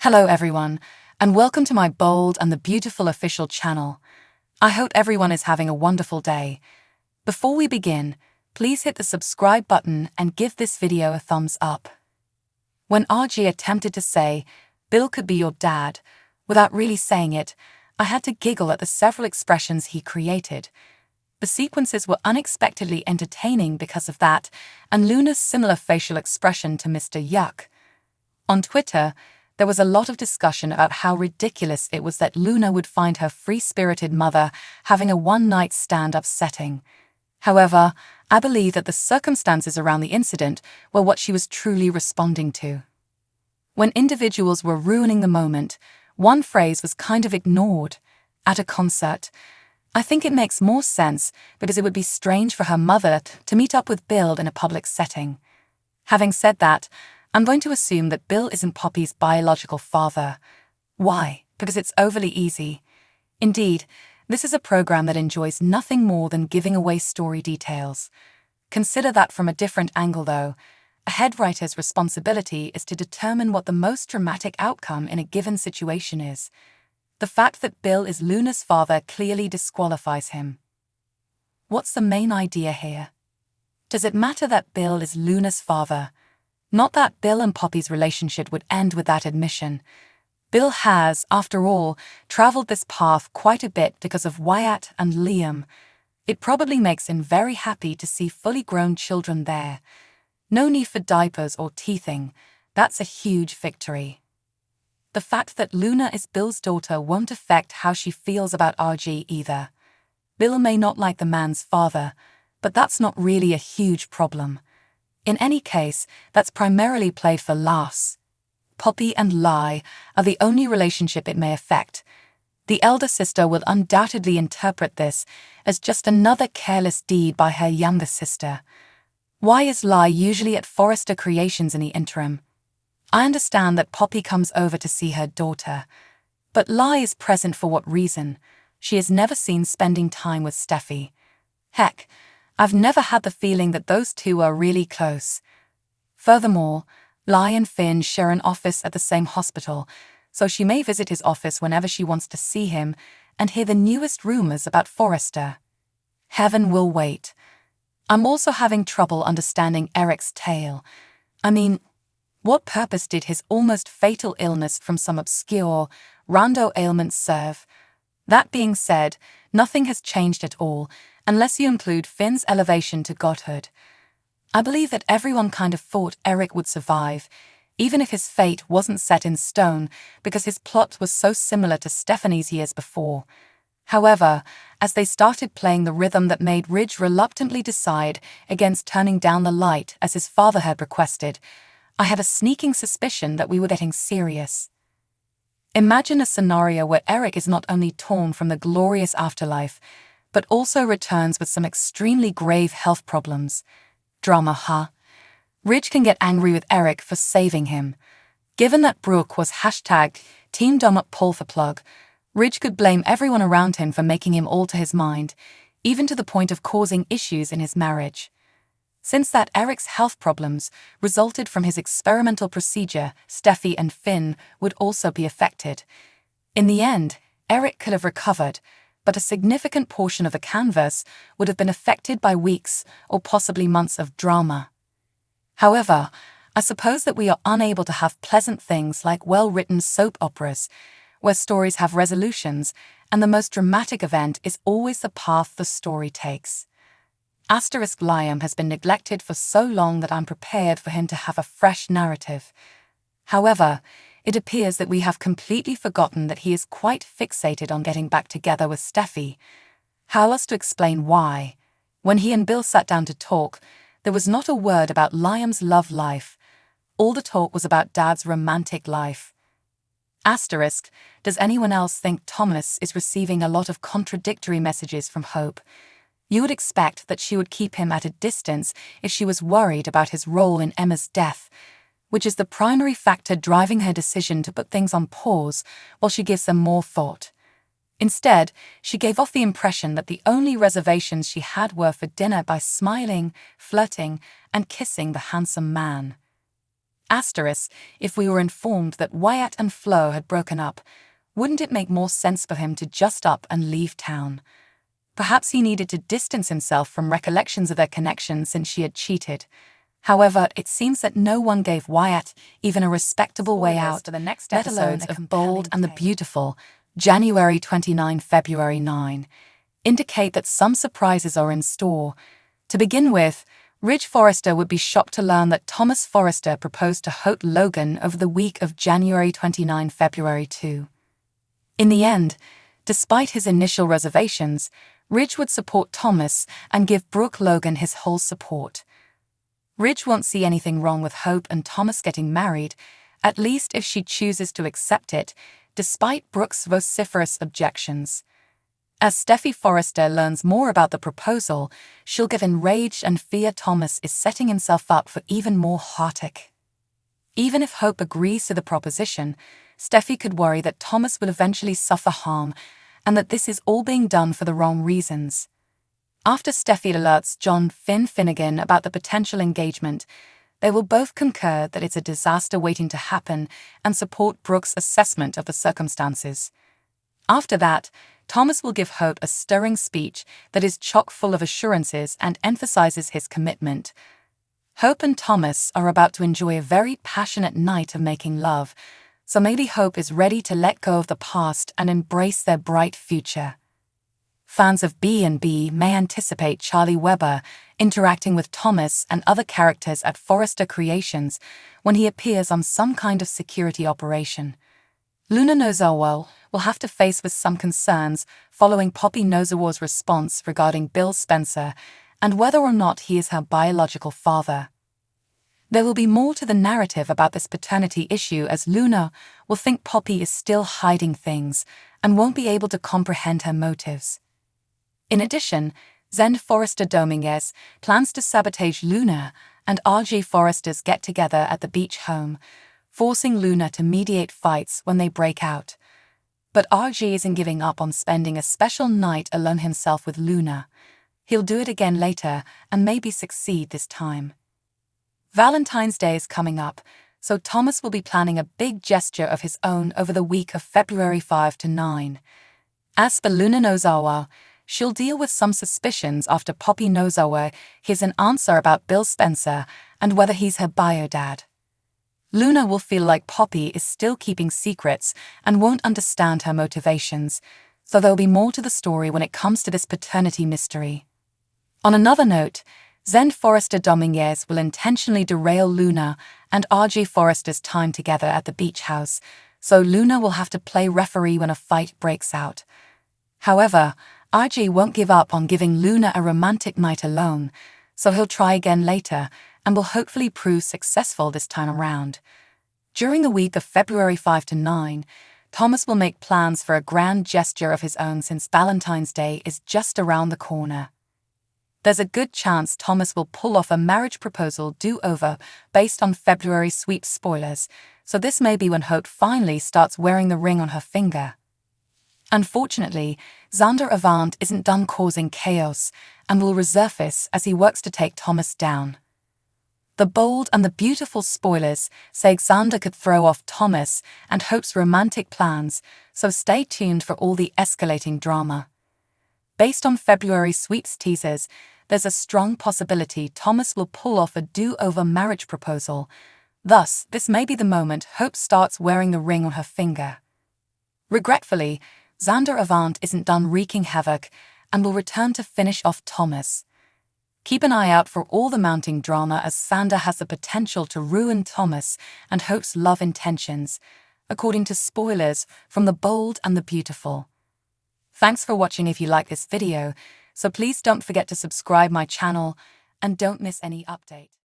Hello everyone, and welcome to my bold and the beautiful official channel. I hope everyone is having a wonderful day. Before we begin, please hit the subscribe button and give this video a thumbs up. When RG attempted to say, "Bill could be your dad," without really saying it, I had to giggle at the several expressions he created. The sequences were unexpectedly entertaining because of that, and Luna's similar facial expression to Mr. Yuck. On Twitter, there was a lot of discussion about how ridiculous it was that Luna would find her free-spirited mother having a one-night stand upsetting. However, I believe that the circumstances around the incident were what she was truly responding to. When individuals were ruining the moment, one phrase was kind of ignored. At a concert, I think it makes more sense because it would be strange for her mother to meet up with Bill in a public setting. Having said that, I'm going to assume that Bill isn't Poppy's biological father. Why? Because it's overly easy. Indeed, this is a program that enjoys nothing more than giving away story details. Consider that from a different angle though. A head writer's responsibility is to determine what the most dramatic outcome in a given situation is. The fact that Bill is Luna's father clearly disqualifies him. What's the main idea here? Does it matter that Bill is Luna's father? Not that Bill and Poppy's relationship would end with that admission. Bill has, after all, traveled this path quite a bit because of Wyatt and Liam. It probably makes him very happy to see fully grown children there. No need for diapers or teething. That's a huge victory. The fact that Luna is Bill's daughter won't affect how she feels about RG either. Bill may not like the man's father, but that's not really a huge problem. In any case, that's primarily played for laughs. Poppy and Lai are the only relationship it may affect. The elder sister will undoubtedly interpret this as just another careless deed by her younger sister. Why is Lai usually at Forrester Creations in the interim? I understand that Poppy comes over to see her daughter, but Lai is present for what reason? She is never seen spending time with Steffi. Heck, I've never had the feeling that those two are really close. Furthermore, Lai and Finn share an office at the same hospital, so she may visit his office whenever she wants to see him and hear the newest rumors about Forrester. Heaven will wait. I'm also having trouble understanding Eric's tale. I mean, what purpose did his almost fatal illness from some obscure, rando ailment serve? That being said, nothing has changed at all, unless you include Finn's elevation to godhood. I believe that everyone kind of thought Eric would survive, even if his fate wasn't set in stone because his plot was so similar to Stephanie's years before. However, as they started playing the rhythm that made Ridge reluctantly decide against turning down the light as his father had requested, I had a sneaking suspicion that we were getting serious. Imagine a scenario where Eric is not only torn from the glorious afterlife, but also returns with some extremely grave health problems. Drama, huh? Ridge can get angry with Eric for saving him. Given that Brooke was #Team Dumb Up Pull for Plug, Ridge could blame everyone around him for making him alter his mind, even to the point of causing issues in his marriage. Since that Eric's health problems resulted from his experimental procedure, Steffi and Finn would also be affected. In the end, Eric could have recovered, but a significant portion of the canvas would have been affected by weeks or possibly months of drama. However, I suppose that we are unable to have pleasant things like well-written soap operas, where stories have resolutions, and the most dramatic event is always the path the story takes. Liam has been neglected for so long that I'm prepared for him to have a fresh narrative. However, it appears that we have completely forgotten that he is quite fixated on getting back together with Steffi. How else to explain why? When he and Bill sat down to talk, there was not a word about Liam's love life. All the talk was about Dad's romantic life. Does anyone else think Thomas is receiving a lot of contradictory messages from Hope? You would expect that she would keep him at a distance if she was worried about his role in Emma's death, which is the primary factor driving her decision to put things on pause while she gives them more thought. Instead, she gave off the impression that the only reservations she had were for dinner by smiling, flirting, and kissing the handsome man. Asterisk, if we were informed that Wyatt and Flo had broken up, wouldn't it make more sense for him to just up and leave town? Perhaps he needed to distance himself from recollections of their connection since she had cheated. However, it seems that no one gave Wyatt even a respectable way out to the next episodes of Bold and the Beautiful, January 29, February 9, indicate that some surprises are in store. To begin with, Ridge Forrester would be shocked to learn that Thomas Forrester proposed to Hope Logan over the week of January 29, February 2. In the end, despite his initial reservations, Ridge would support Thomas and give Brooke Logan his whole support. Ridge won't see anything wrong with Hope and Thomas getting married, at least if she chooses to accept it, despite Brooke's vociferous objections. As Steffy Forrester learns more about the proposal, she'll get enraged and fear Thomas is setting himself up for even more heartache. Even if Hope agrees to the proposition, Steffy could worry that Thomas will eventually suffer harm and that this is all being done for the wrong reasons. After Steffy alerts John Finnegan about the potential engagement, they will both concur that it's a disaster waiting to happen and support Brooke's assessment of the circumstances. After that, Thomas will give Hope a stirring speech that is chock full of assurances and emphasizes his commitment. Hope and Thomas are about to enjoy a very passionate night of making love, so maybe Hope is ready to let go of the past and embrace their bright future. Fans of B&B may anticipate Charlie Weber interacting with Thomas and other characters at Forrester Creations when he appears on some kind of security operation. Luna Nozawa will have to face with some concerns following Poppy Nozawa's response regarding Bill Spencer and whether or not he is her biological father. There will be more to the narrative about this paternity issue as Luna will think Poppy is still hiding things and won't be able to comprehend her motives. In addition, Zend Forrester Dominguez plans to sabotage Luna and RG Forrester's get-together at the beach home, forcing Luna to mediate fights when they break out. But RG isn't giving up on spending a special night alone himself with Luna. He'll do it again later and maybe succeed this time. Valentine's Day is coming up, so Thomas will be planning a big gesture of his own over the week of February 5 to 9. As for Luna Nozawa, she'll deal with some suspicions after Poppy Nozawa hears an answer about Bill Spencer and whether he's her bio dad. Luna will feel like Poppy is still keeping secrets and won't understand her motivations, so there'll be more to the story when it comes to this paternity mystery. On another note, Zend Forrester Dominguez will intentionally derail Luna and RG Forrester's time together at the beach house, so Luna will have to play referee when a fight breaks out. However, RG won't give up on giving Luna a romantic night alone, so he'll try again later and will hopefully prove successful this time around. During the week of February 5 to 9, Thomas will make plans for a grand gesture of his own since Valentine's Day is just around the corner. There's a good chance Thomas will pull off a marriage proposal do-over based on February sweep spoilers, so this may be when Hope finally starts wearing the ring on her finger. Unfortunately, Xander Avant isn't done causing chaos and will resurface as he works to take Thomas down. The Bold and the Beautiful spoilers say Xander could throw off Thomas and Hope's romantic plans, so stay tuned for all the escalating drama. Based on February sweeps teasers, there's a strong possibility Thomas will pull off a do-over marriage proposal. Thus, this may be the moment Hope starts wearing the ring on her finger. Regretfully, Xander Avant isn't done wreaking havoc and will return to finish off Thomas. Keep an eye out for all the mounting drama as Xander has the potential to ruin Thomas and Hope's love intentions, according to spoilers from The Bold and the Beautiful. Thanks for watching. If you like this video, so please don't forget to subscribe my channel and don't miss any update.